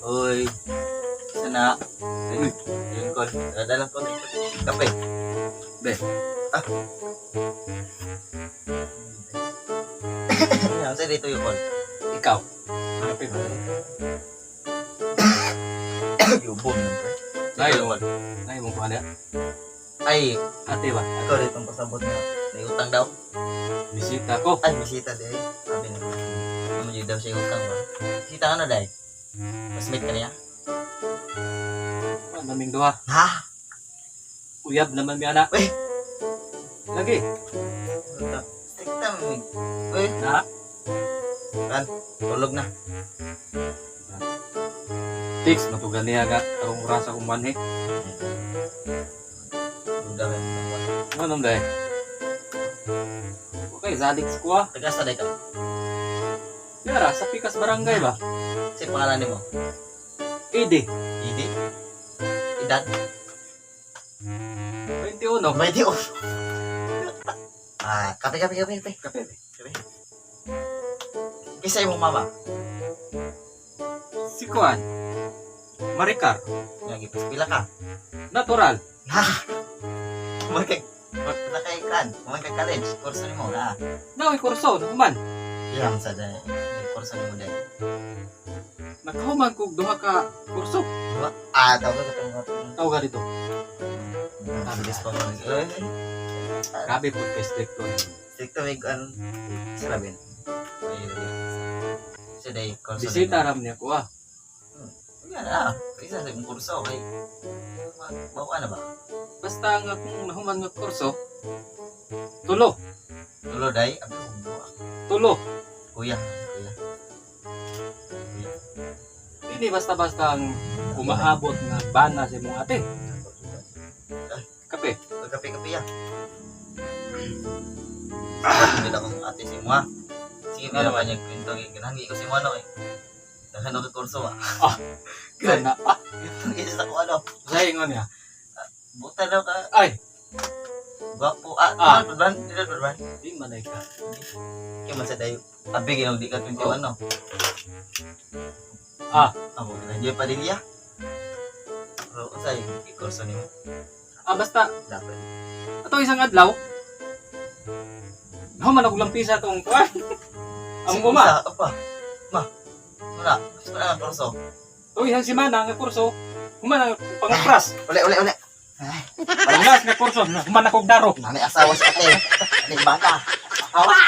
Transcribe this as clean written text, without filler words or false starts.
Uy, sana. Ayun, ayun ko. Dadalang ko. Kape. Be, Ano sa dito yung call? ikaw. Kape ba? Yung boom lang, pre. Ay, Dito yung call. Ay, mo pa niya. Ay, Ate ba? ikaw dito ang pasabot niya. May utang daw. Bisita ko. Ay, bisita din. Sabi niya. Ano yun daw siya yung utang ba? Bisita ano dahil? Mas ka niya? Naming duha. Ha? Uyab naman mi anak. Uy! Lagi. Strikta mo. Uy, Ha? kan, tulog na. Tix, matugal niya ga. Tarong oras akong manhi. Duda ka yung mga. Ano nang dahil? Okay, zalik ko ah. Tagas na ka. Yara, sa Pikas Barangay ba? Si pangalan mo? Ede. Idi? Edad? 21. May di off. Kape. Kape. Kape. Kisa yung mama. Si Kuan. Maricar. Lagi pas pila ka. Natural. Ha? Nakaikan. Magkay college. Kurso ni mo na. Naoy kurso, naman. Iyang sa dahil. Kurso ni mo dahil. Nakahuman ko duha ka kurso. Diba? Tawag ka itong Tawag ka dito. Bilis pa mo. Grabe po kay strict ko. Stricto may ano. Sarabin. Kasi dahil kurso. Bisita ram niya ko ah. Yan na. Isa sa yung kurso. Okay. Bawa na ba? Basta nga kung nahuman nga kurso, tulo. Tulo dahil. Abi mo bawa. Tulo. Kuya. Hindi basta-basta ang umaabot nga bana sa imong ate. Kape. Kape ya. Hindi na akong ate si Mua. Sige, Ano meron niya kwento. Ginangi ko si Mua no eh. Dahil ako kurso ah. Kana ah, Itong isa ko ano. sa ingon niya. Buta daw ka. Ay, Gwapo. Berban. Hindi na berban. di manay ka. Kaya man sa dayo. Abi, ginong di ka 21 no. Ako, nandiyo pa din niya. Pero kung sa'yo, i-kurso niyo. Basta Dapat. ato isang adlaw. Nahuman ako lang pisa tong kuan. Ang uma. Apa? Wala. Gusto na ang kurso. To isang semana nga kurso. Human ang pangapras. Uli. Palas nga kurso, human ako daro. Nanay asawa sa ate. Nanay bata. Awa.